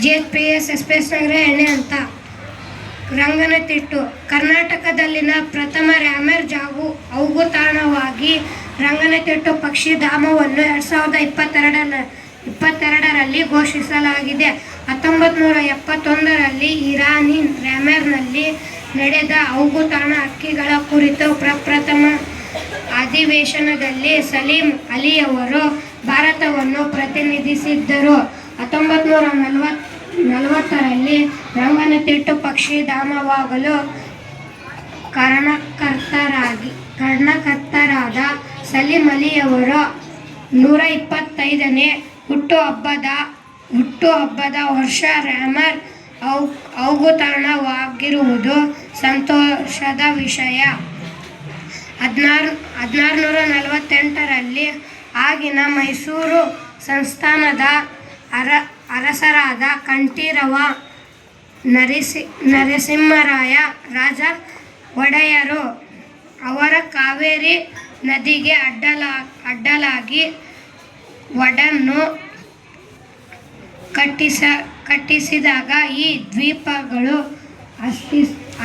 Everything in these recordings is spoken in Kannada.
JPS ಎಕ್ಸ್‌ಪ್ರೆಸ್ ನಗರ ಎಣ್ಣೆ ಅಂತ. ರಂಗನತಿಟ್ಟು ಕರ್ನಾಟಕದಲ್ಲಿನ ಪ್ರಥಮ ರ್ಯಾಮರ್ ಔಗುತಾಣವಾಗಿ ರಂಗನತಿಟ್ಟು ಪಕ್ಷಿಧಾಮವನ್ನು 2022ರಲ್ಲಿ ಘೋಷಿಸಲಾಗಿದೆ. 1971ರಲ್ಲಿ ಇರಾನಿ ರ್ಯಾಮರ್ನಲ್ಲಿ ನಡೆದ ಔಗುತಾಣ ಹಕ್ಕಿಗಳ ಕುರಿತು ಪ್ರಪ್ರಥಮ ಅಧಿವೇಶನದಲ್ಲಿ ಸಲೀಂ ಅಲಿಯವರು ಭಾರತವನ್ನು ಪ್ರತಿನಿಧಿಸಿದ್ದರು. 1940ರಲ್ಲಿ ರಂಗನತಿಟ್ಟು ಪಕ್ಷಿಧಾಮವಾಗಲು ಕಾರಣಕರ್ತರಾದ ಸಲೀಂ ಅಲಿಯವರ 125ನೇ ಹುಟ್ಟುಹಬ್ಬದ ವರ್ಷ ರ್ಯಾಮರ್ ಔಗುತಾಣವಾಗಿರುವುದು ಸಂತೋಷದ ವಿಷಯ. 1648ರಲ್ಲಿ ಆಗಿನ ಮೈಸೂರು ಸಂಸ್ಥಾನದ ಅರಸರಾದ ಕಂಠೀರವ ನರಸಿಂಹರಾಯ ರಾಜ ಒಡೆಯರು ಅವರ ಕಾವೇರಿ ನದಿಗೆ ಅಡ್ಡಲಾಗಿ ಒಡನ್ನು ಕಟ್ಟಿಸಿದಾಗ ಈ ದ್ವೀಪಗಳು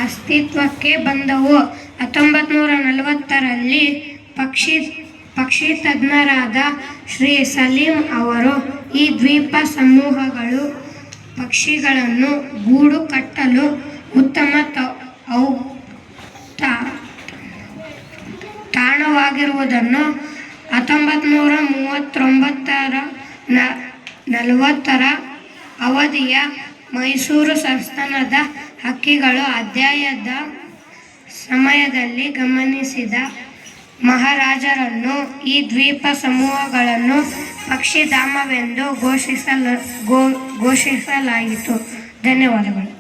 ಅಸ್ತಿತ್ವಕ್ಕೆ ಬಂದವು. 1940ರಲ್ಲಿ ಪಕ್ಷಿ ತಜ್ಞರಾದ ಶ್ರೀ ಸಲೀಂ ಅವರು ಈ ದ್ವೀಪ ಸಮೂಹಗಳು ಪಕ್ಷಿಗಳನ್ನು ಗೂಡು ಕಟ್ಟಲು ಉತ್ತಮ ತಾಣವಾಗಿರುವುದನ್ನು 1939-40ರ ಅವಧಿಯ ಮೈಸೂರು ಸಂಸ್ಥಾನದ ಹಕ್ಕಿಗಳ ಅಧ್ಯಯನದ ಸಮಯದಲ್ಲಿ ಗಮನಿಸಿದ ಮಹಾರಾಜರನ್ನು ಈ ದ್ವೀಪ ಸಮೂಹಗಳನ್ನು ಪಕ್ಷಿಧಾಮವೆಂದು ಘೋಷಿಸಲಾಯಿತು. ಧನ್ಯವಾದಗಳು.